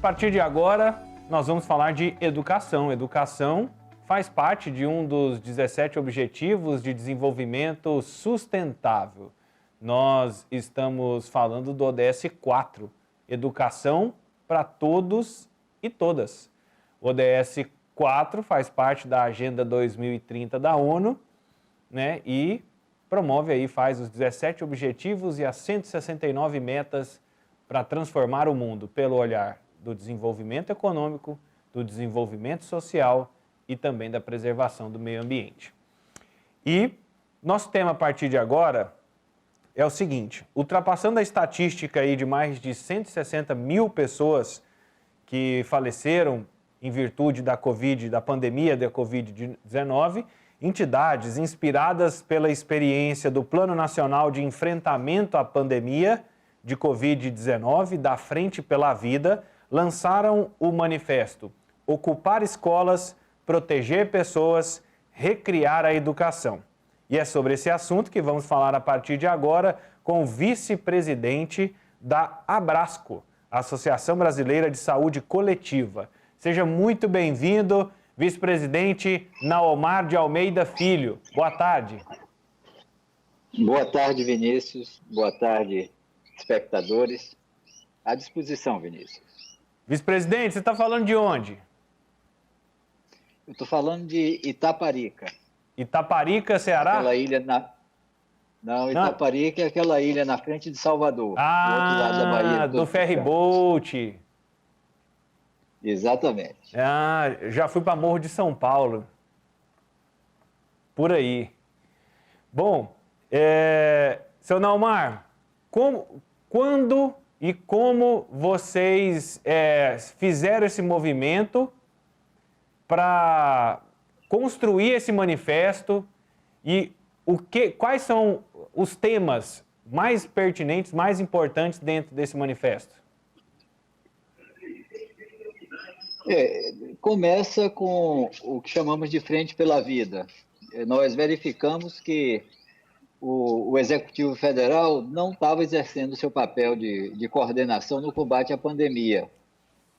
partir de agora, nós vamos falar de educação. Educação faz parte de um dos 17 Objetivos de Desenvolvimento Sustentável. Nós estamos falando do ODS 4, Educação para Todos e Todas. O ODS 4 faz parte da Agenda 2030 da ONU, né, e promove aí, faz os 17 objetivos e as 169 metas para transformar o mundo pelo olhar do desenvolvimento econômico, do desenvolvimento social e também da preservação do meio ambiente. E nosso tema a partir de agora é o seguinte: ultrapassando a estatística aí de mais de 160 mil pessoas que faleceram em virtude da pandemia da Covid-19, entidades inspiradas pela experiência do Plano Nacional de Enfrentamento à Pandemia de Covid-19, da Frente pela Vida, lançaram o manifesto Ocupar Escolas, Proteger Pessoas, Recriar a Educação. E é sobre esse assunto que vamos falar a partir de agora com o vice-presidente da Abrasco, Associação Brasileira de Saúde Coletiva. Seja muito bem-vindo, vice-presidente Naomar de Almeida Filho. Boa tarde. Boa tarde, Vinícius. Boa tarde, espectadores. À disposição, Vinícius. Vice-presidente, você está falando de onde? Eu estou falando de Itaparica. Itaparica, Ceará? Aquela ilha na... Não, Itaparica é aquela ilha na frente de Salvador, do outro lado da Bahia. Do ferryboat. Exatamente. Já fui para Morro de São Paulo. Por aí. Bom, seu Naomar, quando e como vocês fizeram esse movimento para construir esse manifesto e quais são os temas mais pertinentes, mais importantes dentro desse manifesto? Começa com o que chamamos de Frente pela Vida. Nós verificamos que o Executivo Federal não estava exercendo seu papel de coordenação no combate à pandemia.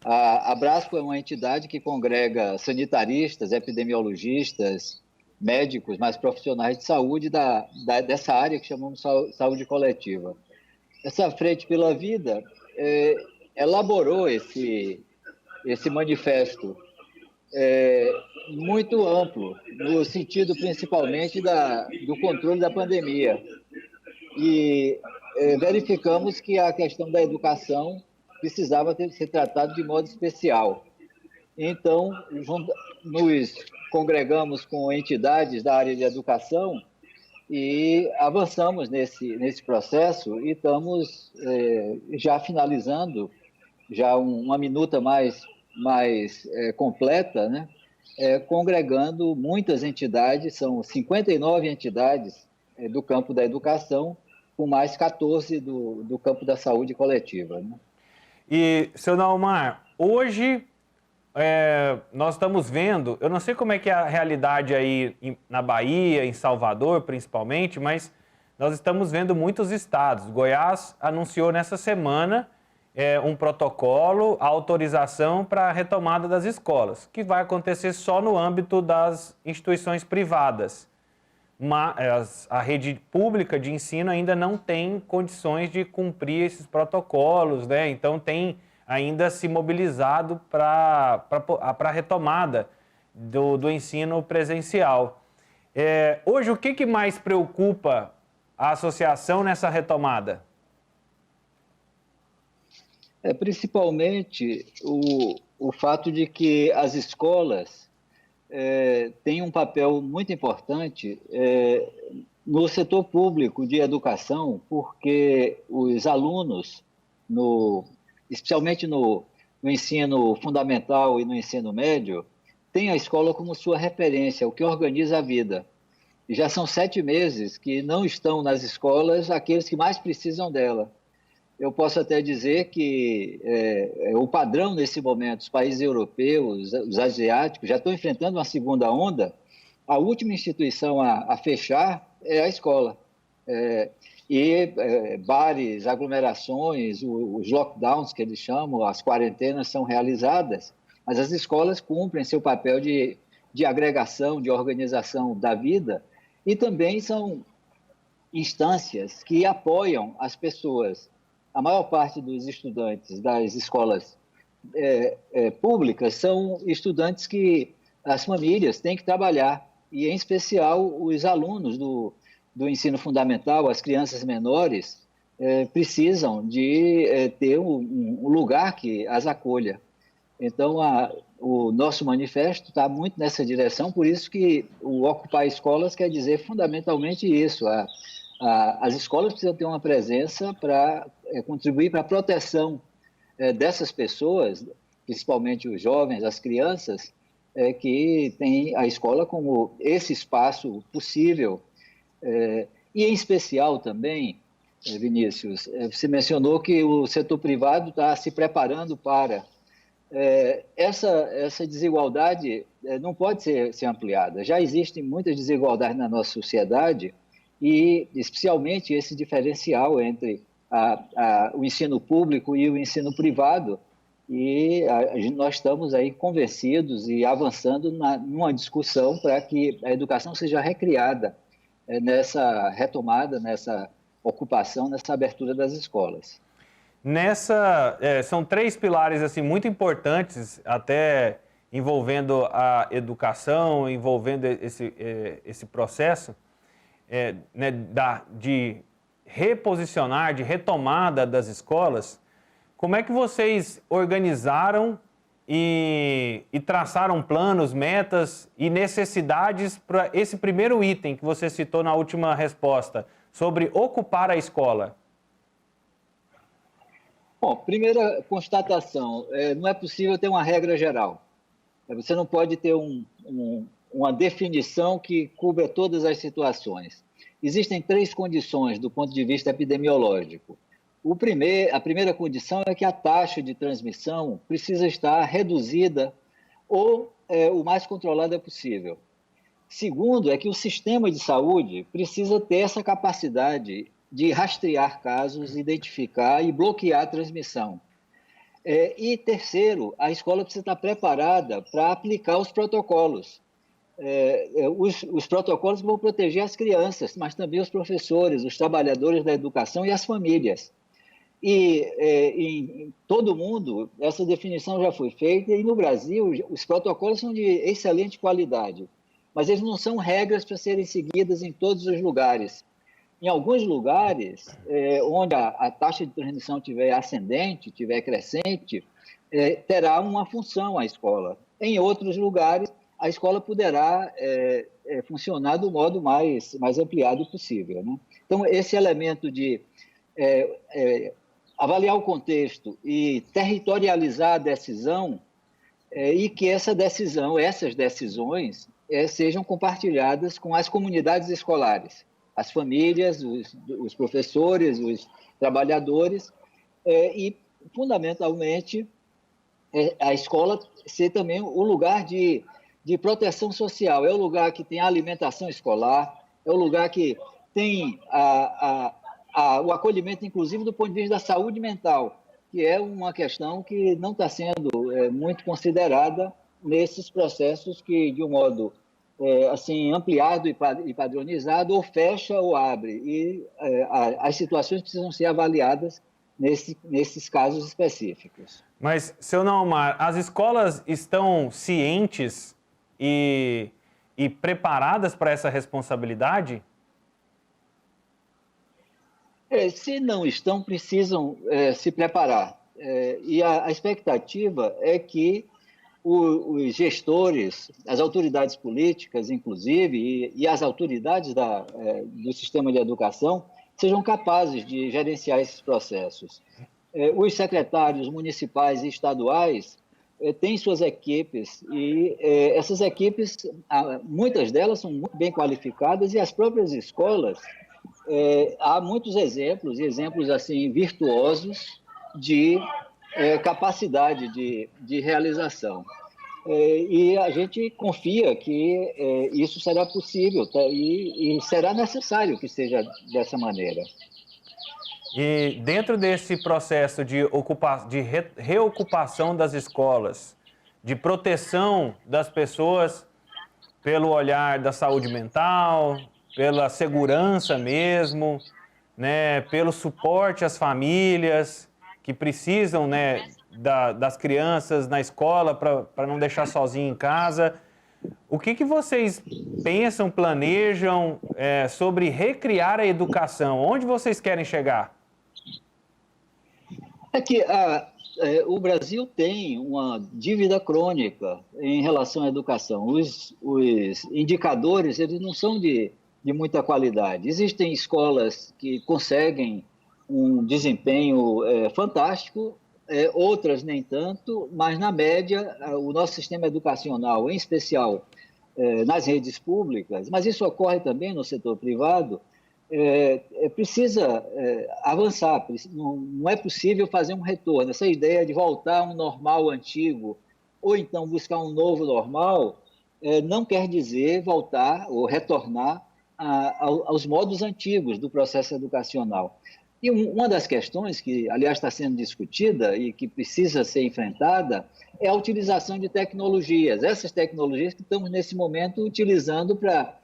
A Abrasco é uma entidade que congrega sanitaristas, epidemiologistas, médicos, mais profissionais de saúde dessa área que chamamos saúde coletiva. Essa Frente pela Vida elaborou esse manifesto muito amplo, no sentido principalmente do controle da pandemia. E verificamos que a questão da educação precisava ser tratada de modo especial. Então, nos congregamos com entidades da área de educação e avançamos nesse processo e estamos já finalizando já uma minuta mais completa, né? Congregando muitas entidades, são 59 entidades do campo da educação, com mais 14 do campo da saúde coletiva, né? E, seu Naomar, hoje nós estamos vendo, eu não sei como é que é a realidade aí na Bahia, em Salvador principalmente, mas nós estamos vendo muitos estados. Goiás anunciou nessa semana um protocolo, a autorização para a retomada das escolas, que vai acontecer só no âmbito das instituições privadas. Mas a rede pública de ensino ainda não tem condições de cumprir esses protocolos, né? Então tem ainda se mobilizado para a retomada do ensino presencial. Hoje, o que mais preocupa a associação nessa retomada? Principalmente o fato de que as escolas têm um papel muito importante no setor público de educação, porque os alunos, especialmente no ensino fundamental e no ensino médio, têm a escola como sua referência, o que organiza a vida. E já são 7 meses que não estão nas escolas aqueles que mais precisam dela. Eu posso até dizer que o padrão nesse momento, os países europeus, os asiáticos, já estão enfrentando uma segunda onda. A última instituição a fechar é a escola. e bares, aglomerações, os lockdowns que eles chamam, as quarentenas são realizadas, mas as escolas cumprem seu papel de agregação, de organização da vida, e também são instâncias que apoiam as pessoas. A maior parte dos estudantes das escolas públicas são estudantes que as famílias têm que trabalhar, e em especial os alunos do ensino fundamental, as crianças menores, precisam de ter um lugar que as acolha. Então, o nosso manifesto está muito nessa direção, por isso que o Ocupar Escolas quer dizer fundamentalmente isso. As escolas precisam ter uma presença para contribuir para a proteção dessas pessoas, principalmente os jovens, as crianças, que têm a escola como esse espaço possível. E, em especial, também, Vinícius, você mencionou que o setor privado está se preparando para... essa desigualdade não pode ser ampliada. Já existem muitas desigualdades na nossa sociedade, e especialmente esse diferencial entre o ensino público e o ensino privado, e nós estamos aí convencidos e avançando numa discussão para que a educação seja recriada nessa retomada, nessa ocupação, nessa abertura das escolas. São 3 pilares assim, muito importantes, até envolvendo a educação, envolvendo esse processo né, de reposicionar, de retomada das escolas. Como é que vocês organizaram e traçaram planos, metas e necessidades para esse primeiro item que você citou na última resposta, sobre ocupar a escola? Bom, primeira constatação, não é possível ter uma regra geral. Você não pode ter uma definição que cubra todas as situações. Existem 3 condições do ponto de vista epidemiológico. A primeira condição é que a taxa de transmissão precisa estar reduzida ou o mais controlada possível. Segundo, é que o sistema de saúde precisa ter essa capacidade de rastrear casos, identificar e bloquear a transmissão. E terceiro, a escola precisa estar preparada para aplicar os protocolos. Os protocolos vão proteger as crianças, mas também os professores, os trabalhadores da educação e as famílias. E em todo o mundo, essa definição já foi feita, e no Brasil, os protocolos são de excelente qualidade, mas eles não são regras para serem seguidas em todos os lugares. Em alguns lugares, onde a taxa de transmissão estiver ascendente, estiver crescente, terá uma função a escola. Em outros lugares, a escola poderá funcionar do modo mais ampliado possível, né? Então, esse elemento de avaliar o contexto e territorializar a decisão, e que essas decisões sejam compartilhadas com as comunidades escolares, as famílias, os professores, os trabalhadores, e, fundamentalmente, a escola ser também o lugar de proteção social, é o lugar que tem a alimentação escolar, é o lugar que tem o acolhimento, inclusive, do ponto de vista da saúde mental, que é uma questão que não está sendo muito considerada nesses processos que, de um modo assim, ampliado e padronizado, ou fecha ou abre. E as situações precisam ser avaliadas nesses casos específicos. Mas, seu Naumar, as escolas estão cientes e preparadas para essa responsabilidade? Se não estão, precisam se preparar. E a expectativa é que os gestores, as autoridades políticas, inclusive, e as autoridades do sistema de educação sejam capazes de gerenciar esses processos. Os secretários municipais e estaduais têm suas equipes, e essas equipes, muitas delas são muito bem qualificadas, e as próprias escolas, há muitos exemplos assim, virtuosos de capacidade de realização. E a gente confia que isso será possível, tá? E será necessário que seja dessa maneira. E dentro desse processo de reocupação das escolas, de proteção das pessoas pelo olhar da saúde mental, pela segurança mesmo, né, pelo suporte às famílias que precisam, né, das crianças na escola para não deixar sozinho em casa. O que vocês pensam, planejam sobre recriar a educação? Onde vocês querem chegar? É que o Brasil tem uma dívida crônica em relação à educação. Os indicadores eles não são de muita qualidade. Existem escolas que conseguem um desempenho fantástico, outras nem tanto, mas, na média, o nosso sistema educacional, em especial nas redes públicas, mas isso ocorre também no setor privado, precisa avançar. Não é possível fazer um retorno. Essa ideia de voltar a um normal antigo ou então buscar um novo normal não quer dizer voltar ou retornar aos modos antigos do processo educacional. E uma das questões que, aliás, está sendo discutida e que precisa ser enfrentada é a utilização de tecnologias. Essas tecnologias que estamos, nesse momento, utilizando para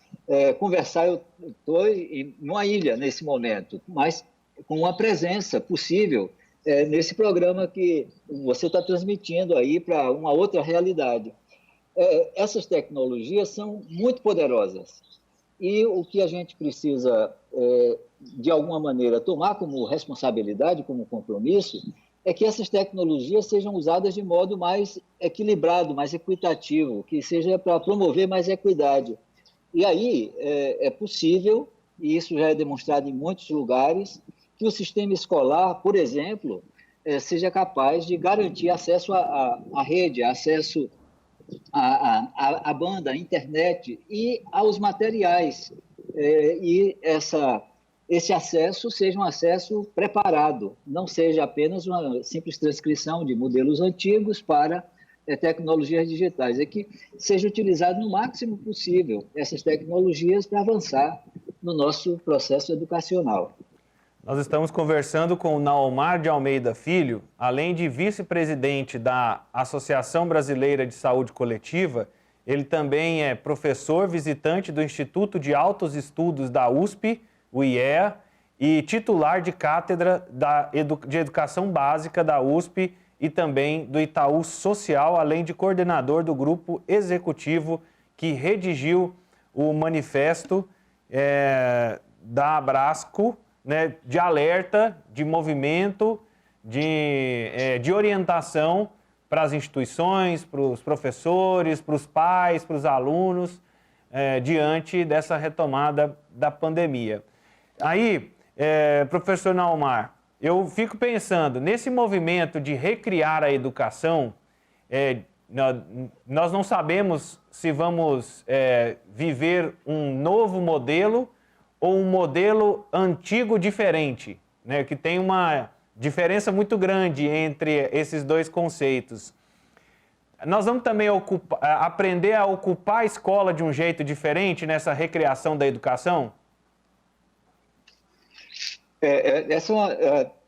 conversar. Eu estou em uma ilha nesse momento, mas com uma presença possível nesse programa que você está transmitindo aí para uma outra realidade. Essas tecnologias são muito poderosas e o que a gente precisa, de alguma maneira, tomar como responsabilidade, como compromisso, é que essas tecnologias sejam usadas de modo mais equilibrado, mais equitativo, que seja para promover mais equidade. E aí é possível, e isso já é demonstrado em muitos lugares, que o sistema escolar, por exemplo, seja capaz de garantir acesso à rede, acesso à banda, à internet e aos materiais. E esse acesso seja um acesso preparado, não seja apenas uma simples transcrição de modelos antigos para tecnologias digitais, é que seja utilizado no máximo possível essas tecnologias para avançar no nosso processo educacional. Nós estamos conversando com o Naomar de Almeida Filho, além de vice-presidente da Associação Brasileira de Saúde Coletiva, ele também é professor visitante do Instituto de Altos Estudos da USP, o IEA, e titular de cátedra de Educação Básica da USP e também do Itaú Social, além de coordenador do grupo executivo que redigiu o manifesto da Abrasco, né, de alerta, de movimento, de orientação para as instituições, para os professores, para os pais, para os alunos, diante dessa retomada da pandemia. Aí, professor Naomar, eu fico pensando, nesse movimento de recriar a educação, nós não sabemos se vamos viver um novo modelo ou um modelo antigo diferente, né, que tem uma diferença muito grande entre esses dois conceitos. Nós vamos também aprender a ocupar a escola de um jeito diferente nessa recriação da educação?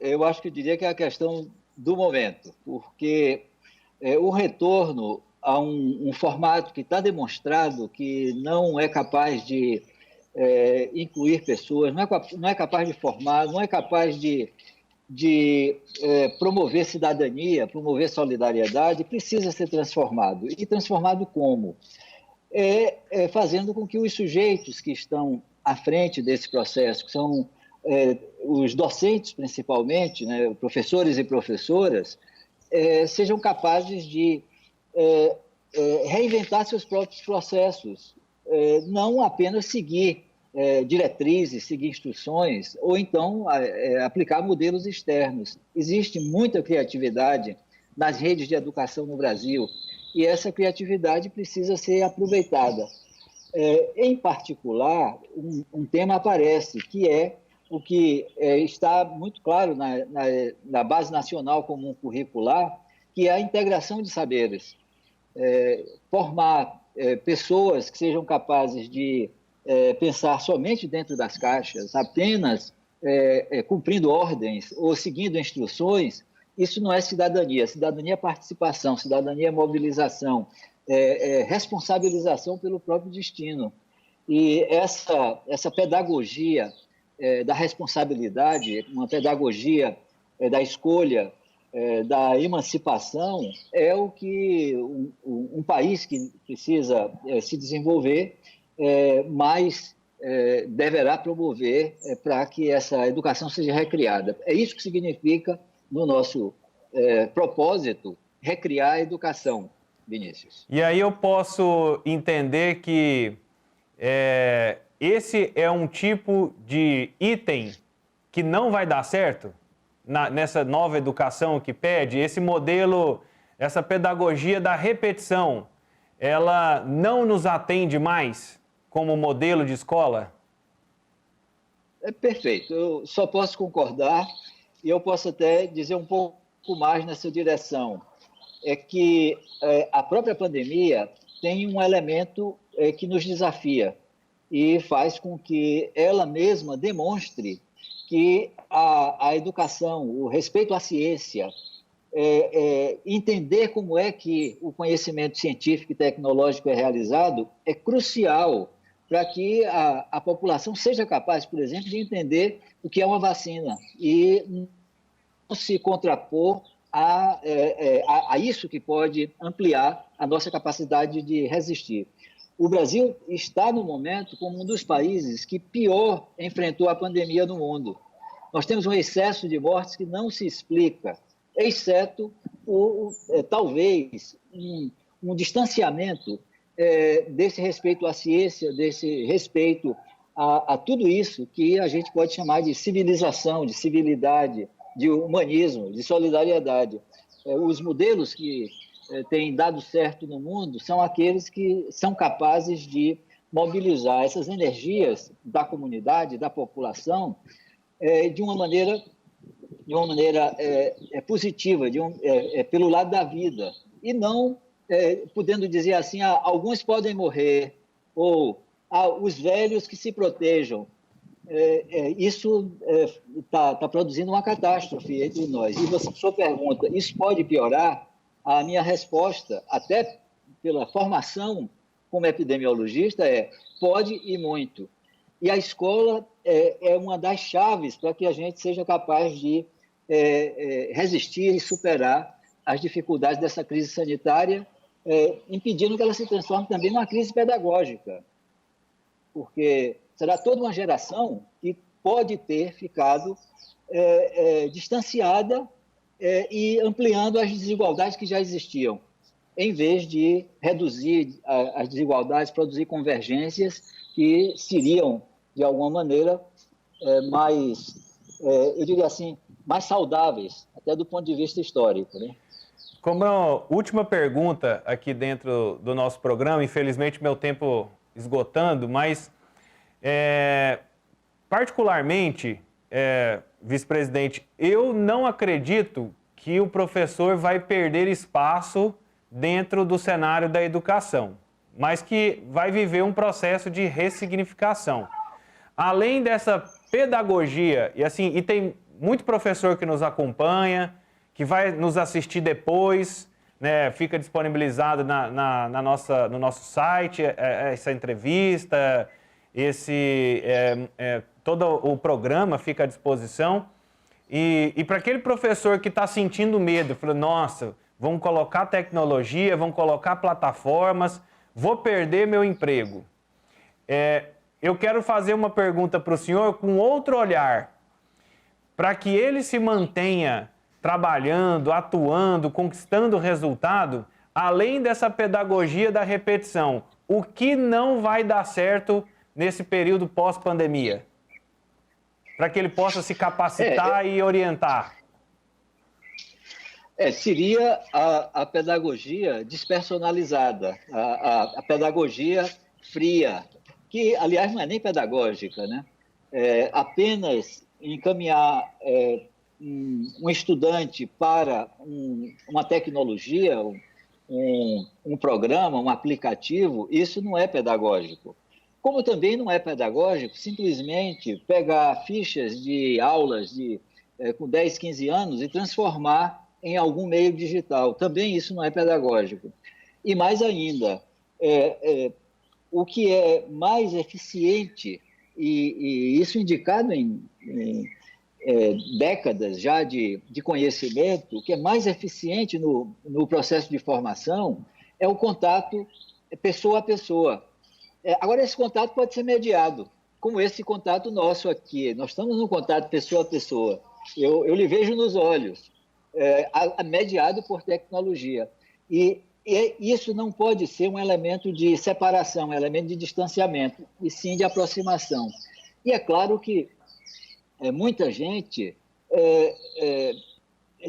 Eu acho que eu diria que é a questão do momento, porque o retorno a um formato que está demonstrado que não é capaz de incluir pessoas, não é capaz de formar, não é capaz de promover cidadania, promover solidariedade, precisa ser transformado. E transformado como? Fazendo com que os sujeitos que estão à frente desse processo, que são os docentes principalmente, né, professores e professoras, sejam capazes de reinventar seus próprios processos, não apenas seguir diretrizes, seguir instruções, ou então aplicar modelos externos. Existe muita criatividade nas redes de educação no Brasil e essa criatividade precisa ser aproveitada. Em particular, um tema aparece, que é o que está muito claro na Base Nacional Comum Curricular, que é a integração de saberes. Formar pessoas que sejam capazes de pensar somente dentro das caixas, apenas cumprindo ordens ou seguindo instruções, isso não é cidadania. Cidadania é participação, cidadania é mobilização, responsabilização pelo próprio destino. E essa pedagogia da responsabilidade, uma pedagogia da escolha, da emancipação, é o que um país que precisa se desenvolver mais deverá promover para que essa educação seja recriada. É isso que significa, no nosso propósito, recriar a educação, Vinícius. E aí eu posso entender que esse é um tipo de item que não vai dar certo nessa nova educação que pede, esse modelo, essa pedagogia da repetição, ela não nos atende mais como modelo de escola? Perfeito, eu só posso concordar e eu posso até dizer um pouco mais nessa direção. É que a própria pandemia tem um elemento que nos desafia e faz com que ela mesma demonstre que a educação, o respeito à ciência, entender como é que o conhecimento científico e tecnológico é realizado é crucial para que a população seja capaz, por exemplo, de entender o que é uma vacina e não se contrapor a isso que pode ampliar a nossa capacidade de resistir. O Brasil está, no momento, como um dos países que pior enfrentou a pandemia no mundo. Nós temos um excesso de mortes que não se explica, exceto, talvez, um distanciamento desse respeito à ciência, desse respeito a tudo isso que a gente pode chamar de civilização, de civilidade, de humanismo, de solidariedade. Os modelos que têm dado certo no mundo são aqueles que são capazes de mobilizar essas energias da comunidade, da população, de uma maneira positiva, pelo lado da vida, e não podendo dizer assim, alguns podem morrer, ou os velhos que se protejam. Isso está produzindo uma catástrofe entre nós. E você, sua pergunta, isso pode piorar? A minha resposta, até pela formação como epidemiologista, pode e muito. E a escola é uma das chaves para que a gente seja capaz de resistir e superar as dificuldades dessa crise sanitária, impedindo que ela se transforme também numa crise pedagógica. Porque será toda uma geração que pode ter ficado distanciada e ampliando as desigualdades que já existiam, em vez de reduzir as desigualdades, produzir convergências que seriam, de alguma maneira, eu diria assim, mais saudáveis, até do ponto de vista histórico, né? Como última pergunta aqui dentro do nosso programa, infelizmente meu tempo esgotando, mas particularmente, vice-presidente, eu não acredito que o professor vai perder espaço dentro do cenário da educação, mas que vai viver um processo de ressignificação. Além dessa pedagogia, e tem muito professor que nos acompanha, que vai nos assistir depois, né, fica disponibilizado no nosso site essa entrevista, todo o programa fica à disposição. E para aquele professor que está sentindo medo, falando, nossa, vão colocar tecnologia, vão colocar plataformas, vou perder meu emprego. Eu quero fazer uma pergunta para o senhor com outro olhar, para que ele se mantenha trabalhando, atuando, conquistando resultado, além dessa pedagogia da repetição. O que não vai dar certo nesse período pós-pandemia? Para que ele possa se capacitar e orientar. Seria a pedagogia despersonalizada, a pedagogia fria, que, aliás, não é nem pedagógica, né? Apenas encaminhar um estudante para uma tecnologia, um programa, um aplicativo, isso não é pedagógico. Como também não é pedagógico simplesmente pegar fichas de aulas com 10, 15 anos e transformar em algum meio digital. Também isso não é pedagógico. E mais ainda, o que é mais eficiente, e isso indicado em décadas já de conhecimento, o que é mais eficiente no processo de formação é o contato pessoa a pessoa. Agora, esse contato pode ser mediado, como esse contato nosso aqui. Nós estamos num contato pessoa a pessoa. Eu lhe vejo nos olhos, mediado por tecnologia. E isso não pode ser um elemento de separação, um elemento de distanciamento, e sim de aproximação. E é claro que muita gente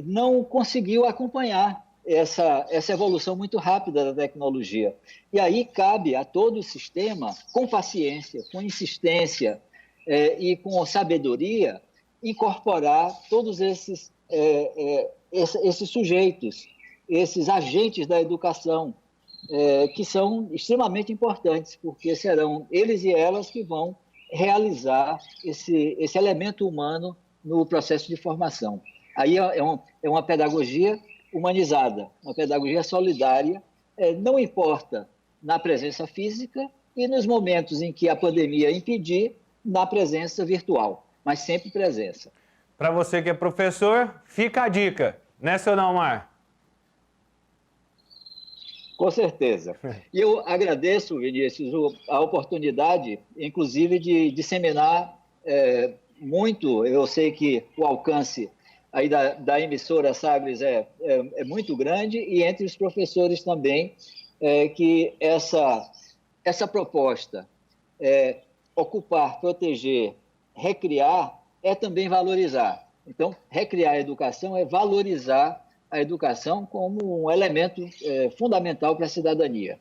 não conseguiu acompanhar essa evolução muito rápida da tecnologia. E aí cabe a todo o sistema, com paciência, com insistência e com sabedoria, incorporar todos esses sujeitos, esses agentes da educação, que são extremamente importantes, porque serão eles e elas que vão realizar esse elemento humano no processo de formação. Aí é uma pedagogia humanizada, uma pedagogia solidária, não importa na presença física e nos momentos em que a pandemia impedir, na presença virtual, mas sempre presença. Para você que é professor, fica a dica, né, seu Naumar? Com certeza. E eu agradeço, Vinícius, a oportunidade, inclusive, de disseminar muito. Eu sei que o alcance aí da emissora Sagres é muito grande, e entre os professores também, que essa proposta, ocupar, proteger, recriar, é também valorizar. Então, recriar a educação é valorizar a educação como um elemento fundamental para a cidadania.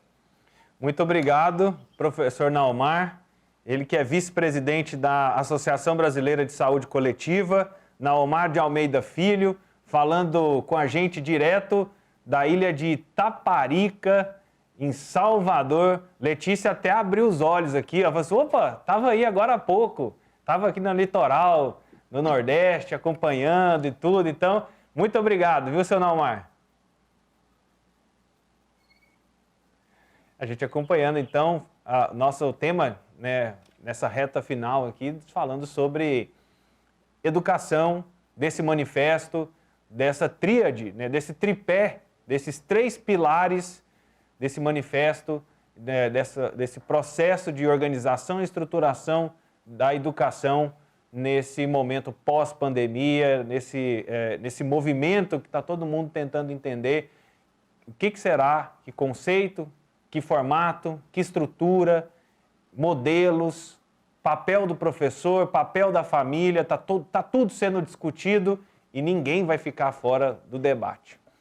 Muito obrigado, professor Naumar, ele que é vice-presidente da Associação Brasileira de Saúde Coletiva, Naumar de Almeida Filho, falando com a gente direto da ilha de Itaparica, em Salvador. Letícia até abriu os olhos aqui, ela falou assim, opa, estava aí agora há pouco, estava aqui no litoral, no Nordeste, acompanhando e tudo. Então, muito obrigado, viu, seu Naumar? A gente acompanhando, então, nosso tema, né, nessa reta final aqui, falando sobre educação, desse manifesto, dessa tríade, né, desse tripé, desses 3 pilares desse manifesto, né, desse processo de organização e estruturação da educação nesse momento pós-pandemia, nesse movimento que está todo mundo tentando entender o que será, que conceito, que formato, que estrutura, modelos, papel do professor, papel da família, tá tudo sendo discutido e ninguém vai ficar fora do debate.